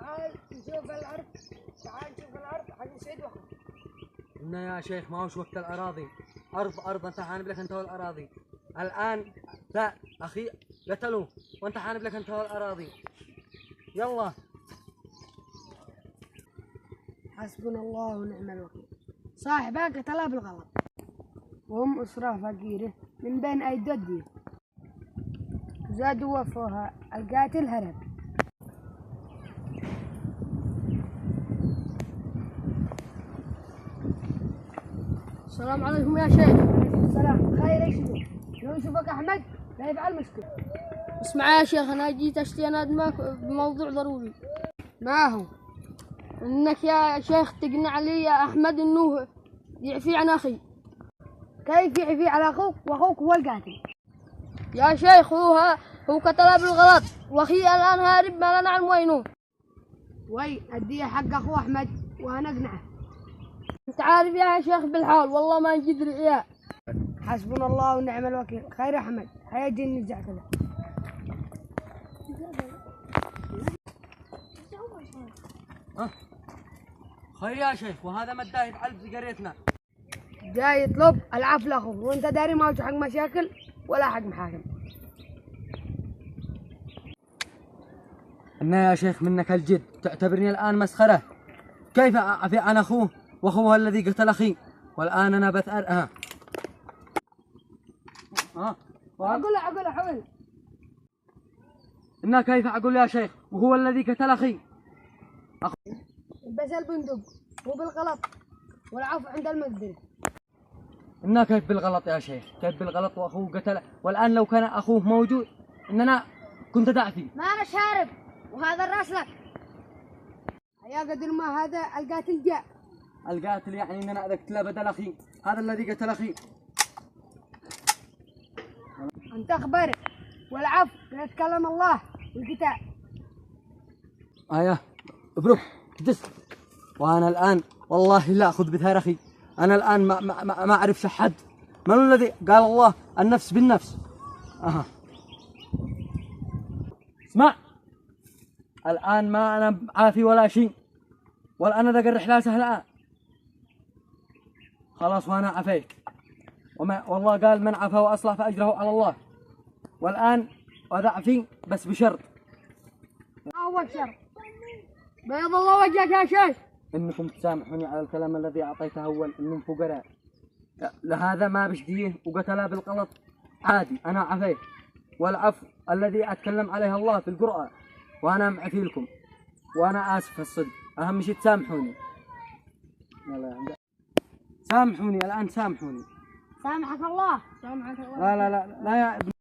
تعال نشوف الأرض، تعال نشوف الأرض حق سيد وأخوه. قلنا يا شيخ ما هوش وقت الأراضي، أرض أنت حانب لك أنت والأراضي. الآن ذا أخي قتلوه وأنت حانب لك أنت والأراضي. يلا. حسبنا الله ونعم الوكيل. صاحبه قتله بالغلط وهم أسرة فقيرة من بين أيدي الدين، زادوا وفوها القاتل هرب. السلام عليكم يا شيخ. السلام. خير ايش بك؟ لو يشوفك أحمد لا يفعل مشكلة. اسمع يا شيخ، أنا جيت أشتي أنادمك بموضوع ضروري. ما هو؟ إنك يا شيخ تقنع لي يا أحمد إنه يعفي عن أخي. كيف يعفي على أخوك وأخوك هو القاتل؟ يا شيخ هو قتله بالغلط وأخي الآن هارب ما لا نعلم وينه. وي أديه حق أخو أحمد وأنا أقنعه. أنت عارف يا شيخ بالحال والله ما نقدر إياه. حسبنا الله ونعم الوكيل. خير يا أحمد، هيجي نرجع كذا. خير يا شيخ، وهذا ما الداعي يفعل في قريتنا. جاي يطلب العفو لاخوه وانت داري ما هو حق مشاكل ولا حق محاكم. قلنا يا شيخ منك الجد، تعتبرني الآن مسخرة؟ كيف أعفي عن أخوه وأخوه الذي قتل أخي والآن أنا بثأر. اقول حول. إنها كيف أقول يا شيخ وهو الذي قتل أخي؟ بس البندق هو بالغلط والعفو عند المقدرة. إنها كيف بالغلط يا شيخ؟ كيف بالغلط وأخوه قتل؟ والآن لو كان أخوه موجود إننا كنت دعفي. ما أنا شارب وهذا الراس لك. يا قدر ما هذا القاتل جاء. القاتل يعني إننا أقتله بدل أخي، هذا الذي قتل أخي. أنت أخبر والعفو يتكلم الله والكتاب. ابروك دس. وأنا الآن والله لا أخذ بثار أخي. أنا الآن ما أعرف حد. من الذي قال الله النفس بالنفس؟ اسمع، الآن ما أنا عافي ولا شيء، والآن ذاك الرحلة سهلة خلاص وأنا عفيت. والله قال من عفا وأصلح فأجره على الله. والآن هذا عفي بس بشرط. أول شر بيض الله وجهك يا شيخ. إنكم تسامحوني على الكلام الذي أعطيته أول إنهم فقراء. لهذا ما بشديه وقتله بالغلط عادي، أنا عفيت. والعفو الذي أتكلم عليه الله في القرآن وأنا معفي لكم وأنا آسف الصدق. أهم شيء تسامحوني. سامحوني الآن، سامحوني. سامحك الله. لا يا ابن